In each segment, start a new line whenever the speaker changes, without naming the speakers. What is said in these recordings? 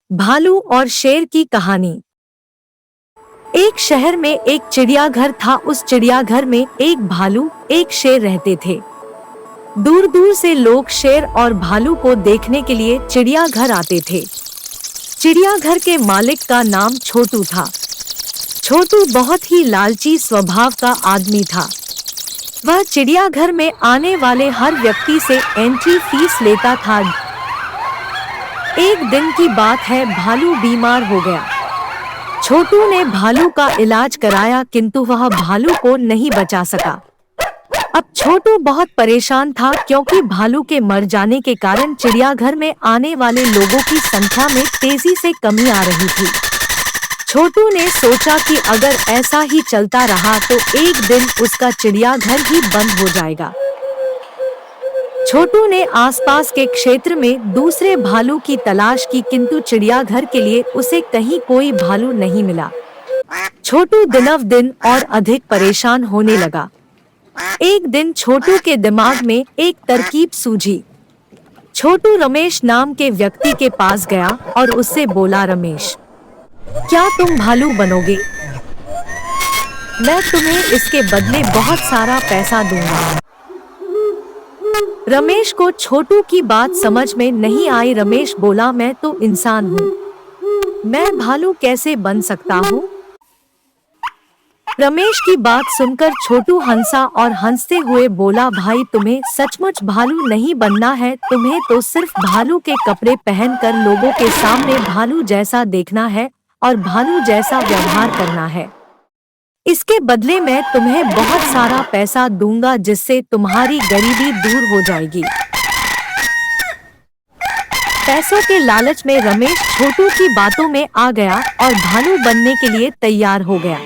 भालू और शेर की कहानी। एक शहर में एक चिड़ियाघर था। उस चिड़ियाघर में एक भालू एक शेर रहते थे। दूर दूर से लोग शेर और भालू को देखने के लिए चिड़ियाघर आते थे। चिड़ियाघर के मालिक का नाम छोटू था। छोटू बहुत ही लालची स्वभाव का आदमी था। वह चिड़ियाघर में आने वाले हर व्यक्ति से एंट्री फीस लेता था। एक दिन की बात है, भालू बीमार हो गया। छोटू ने भालू का इलाज कराया किंतु वह भालू को नहीं बचा सका। अब छोटू बहुत परेशान था क्योंकि भालू के मर जाने के कारण चिड़ियाघर में आने वाले लोगों की संख्या में तेजी से कमी आ रही थी। छोटू ने सोचा कि अगर ऐसा ही चलता रहा तो एक दिन उसका चिड़ियाघर ही बंद हो जाएगा। छोटू ने आसपास के क्षेत्र में दूसरे भालू की तलाश की किंतु चिड़ियाघर के लिए उसे कहीं कोई भालू नहीं मिला। छोटू दिनों-दिन और अधिक परेशान होने लगा। एक दिन छोटू के दिमाग में एक तरकीब सूझी। छोटू रमेश नाम के व्यक्ति के पास गया और उससे बोला, रमेश, क्या तुम भालू बनोगे? मैं तुम्हें इसके बदले बहुत सारा पैसा दूंगा। रमेश को छोटू की बात समझ में नहीं आई। रमेश बोला, मैं तो इंसान हूँ, मैं भालू कैसे बन सकता हूँ? रमेश की बात सुनकर छोटू हंसा और हंसते हुए बोला, भाई, तुम्हें सचमुच भालू नहीं बनना है। तुम्हें तो सिर्फ भालू के कपड़े पहनकर लोगों के सामने भालू जैसा देखना है और भालू जैसा व्यवहार करना है। इसके बदले मैं तुम्हें बहुत सारा पैसा दूंगा जिससे तुम्हारी गरीबी दूर हो जाएगी। पैसों के लालच में रमेश छोटू की बातों में आ गया और भालू बनने के लिए तैयार हो गया।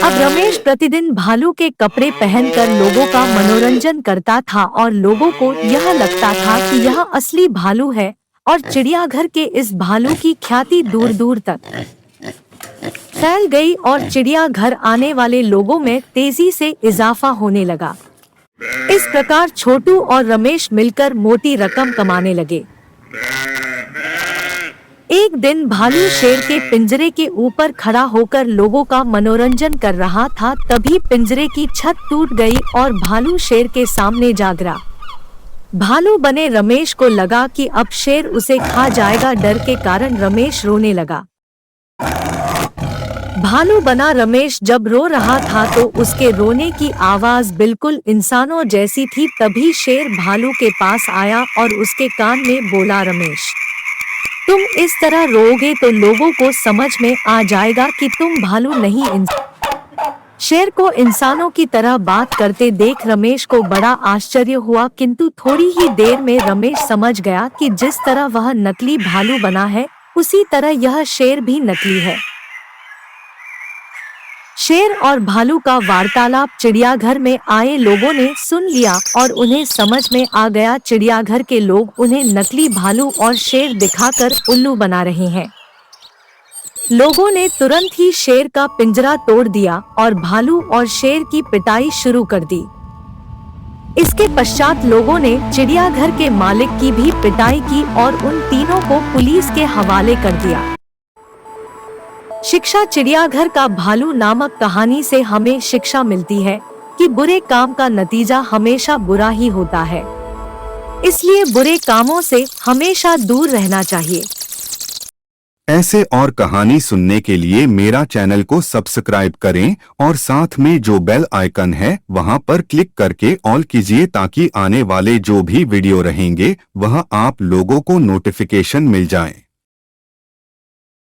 अब रमेश प्रतिदिन भालू के कपड़े पहनकर लोगों का मनोरंजन करता था और लोगों को यह लगता था कि यह असली भालू है और चिड़ियाघर के इस भालू की ख्याति दूर दूर तक फैल गई और चिड़ियाघर आने वाले लोगों में तेजी से इजाफा होने लगा। इस प्रकार छोटू और रमेश मिलकर मोटी रकम कमाने लगे। एक दिन भालू शेर के पिंजरे के ऊपर खड़ा होकर लोगों का मनोरंजन कर रहा था। तभी पिंजरे की छत टूट गई और भालू शेर के सामने जा गिरा। भालू बने रमेश को लगा कि अब शेर उसे खा जाएगा। डर के कारण रमेश रोने लगा। भालू बना रमेश जब रो रहा था तो उसके रोने की आवाज बिल्कुल इंसानों जैसी थी। तभी शेर भालू के पास आया और उसके कान में बोला, रमेश, तुम इस तरह रोओगे तो लोगों को समझ में आ जाएगा कि तुम भालू नहीं इंसान। शेर को इंसानों की तरह बात करते देख रमेश को बड़ा आश्चर्य हुआ किंतु थोड़ी ही देर में रमेश समझ गया कि जिस तरह वह नकली भालू बना है उसी तरह यह शेर भी नकली है। शेर और भालू का वार्तालाप चिड़ियाघर में आए लोगों ने सुन लिया और उन्हें समझ में आ गया चिड़ियाघर के लोग उन्हें नकली भालू और शेर दिखाकर उल्लू बना रहे हैं। लोगों ने तुरंत ही शेर का पिंजरा तोड़ दिया और भालू और शेर की पिटाई शुरू कर दी। इसके पश्चात लोगों ने चिड़ियाघर के मालिक की भी पिटाई की और उन तीनों को पुलिस के हवाले कर दिया। शिक्षा। चिड़ियाघर का भालू नामक कहानी से हमें शिक्षा मिलती है कि बुरे काम का नतीजा हमेशा बुरा ही होता है, इसलिए बुरे कामों से हमेशा दूर रहना चाहिए।
ऐसे और कहानी सुनने के लिए मेरा चैनल को सब्सक्राइब करें और साथ में जो बेल आइकन है वहां पर क्लिक करके ऑल कीजिए ताकि आने वाले जो भी वीडियो रहेंगे वह आप लोगों को नोटिफिकेशन मिल जाए।